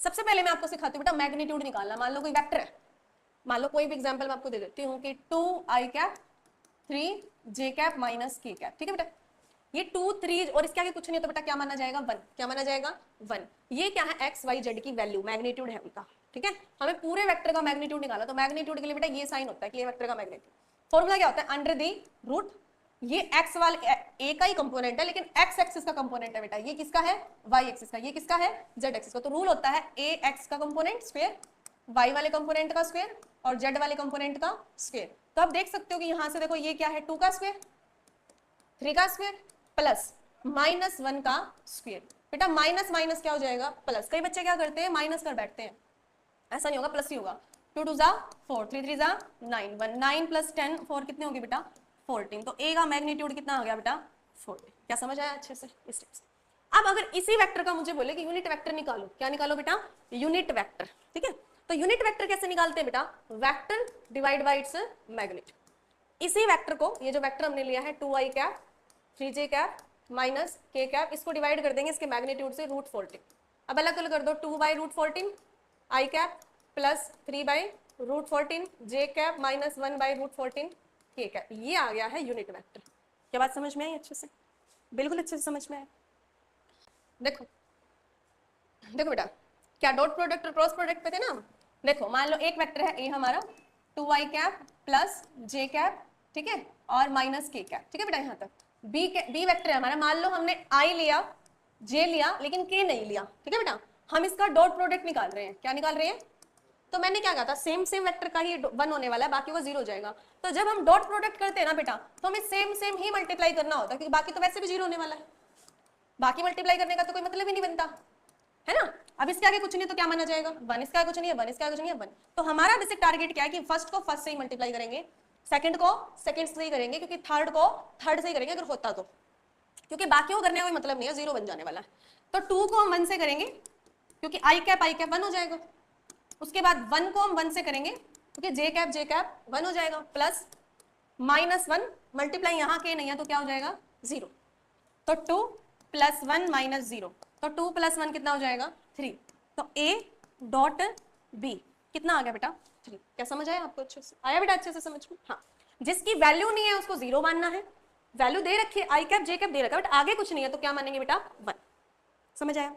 सबसे पहले मैं आपको सिखाती हूँ बेटा मैग्नीट्यूड निकालना। मान लो कोई वेक्टर है, मान लो कोई भी एग्जांपल मैं आपको दे देती हूँ कि 2i cap 3j cap minus k cap, ठीक है बेटा। ये 2 3 और इसके आगे कुछ नहीं है तो बेटा क्या माना जाएगा 1, क्या माना जाएगा 1। ये क्या है x y z की वैल्यू, मैग्नीट्यूड है उनका, ठीक है। हमें पूरे वेक्टर का मैग्नीट्यूड निकाला, तो मैग्नीट्यूड के लिए बेटा ये साइन होता है कि ये वेक्टर का मैग्नीट्यूड। फॉर्मूला क्या होता है, अंडर दी रूट, ये x वाले a का ही कंपोनेंट है लेकिन x एक्सिस का कंपोनेंट है बेटा, ये किसका है y एक्सिस का, ये किसका है z एक्सिस का। तो रूल होता है ax का कंपोनेंट स्क्वायर, y वाले कंपोनेंट का स्क्वायर और z वाले कंपोनेंट का स्क्वायर। तो आप देख सकते हो कि यहां से देखो ये क्या है 2 का स्क्वायर 3 का स्क्वायर प्लस -1 का स्क्वायर। बेटा माइनस माइनस क्या हो जाएगा प्लस। कई बच्चे क्या करते हैं माइनस कर बैठते हैं, ऐसा नहीं होगा, प्लस ही होगा। 2 2 जा 4, 3 3 जा 9, 1 9 प्लस 10 4 कितनी होगी बेटा 14। तो ए का मैग्नीट्यूड कितना आ गया बेटा 14। क्या समझ आया अच्छे से इस टाइप से। अब अगर इसी वेक्टर का मुझे बोले कि यूनिट वेक्टर निकालो, क्या निकालो बेटा यूनिट वेक्टर, ठीक है। तो यूनिट वेक्टर कैसे निकालते हैं बेटा, vector divide by its magnitude. इसी वेक्टर को, ये जो वेक्टर हमने लिया है 2i cap 3j cap minus k cap, इसको डिवाइड कर देंगे इसके मैग्नीट्यूड से √14। अब अलग अलग कर दो, 2/√14 i cap plus 3/√14 j cap minus 1/√14 k cap. ये आ गया है यूनिट वेक्टर। क्या बात समझ में आई अच्छे से, बिल्कुल अच्छे से समझ में आया। देखो देखो बेटा, क्या डॉट प्रोडक्ट और क्रॉस प्रोडक्ट पे थे ना। देखो मान लो एक वेक्टर है ए हमारा 2i cap plus j cap, ठीक है, और माइनस k कैप, ठीक है बेटा। यहाँ तक बी वेक्टर है हमारा, मान लो हमने i लिया j लिया लेकिन k नहीं लिया, ठीक है बेटा। हम इसका डॉट प्रोडक्ट निकाल रहे हैं, क्या निकाल रहे हैं, तो मैंने क्या कहा था सेम सेम वेक्टर का ही 1 होने वाला है, बाकी वो 0 हो जाएगा। तो जब हम डॉट प्रोडक्ट करते हैं ना बेटा, तो हमें सेम सेम ही मल्टीप्लाई करना होता है, क्योंकि बाकी तो वैसे भी 0 होने वाला है, बाकी मल्टीप्लाई करने का तो कोई मतलब ही नहीं बनता है ना। अब इसके आगे कुछ नहीं तो क्या माना जाएगा 1, इसके आगे कुछ नहीं है 1, इसके आगे कुछ नहीं है 1। तो हमारा बेसिक टारगेट क्या है कि फर्स्ट को फर्स्ट से ही मल्टीप्लाई करेंगे, सेकंड को सेकंड से ही करेंगे, क्योंकि थर्ड को थर्ड से ही करेंगे अगर होता तो, क्योंकि बाकी को करने का कोई मतलब नहीं है, 0 बन जाने वाला है। तो 2 को हम 1 से करेंगे क्योंकि i कैप 1 हो जाएगा। उसके बाद 1 को हम 1 से करेंगे क्योंकि j कैप 1 हो जाएगा, प्लस -1 मल्टीप्लाई यहाँ के नहीं है तो क्या हो जाएगा 0। तो 2 + 1 - 0, तो 2 + 1 कितना हो जाएगा 3। तो a डॉट b कितना आ गया बेटा 3। क्या समझ आया आपको अच्छे से, आया बेटा अच्छे से समझ में। हाँ, जिसकी वैल्यू नहीं है उसको 0 मानना है, वैल्यू दे रखी है i कैप j कैप दे रखा है बट आगे कुछ नहीं है तो क्या मानेंगे बेटा 1। समझ आया।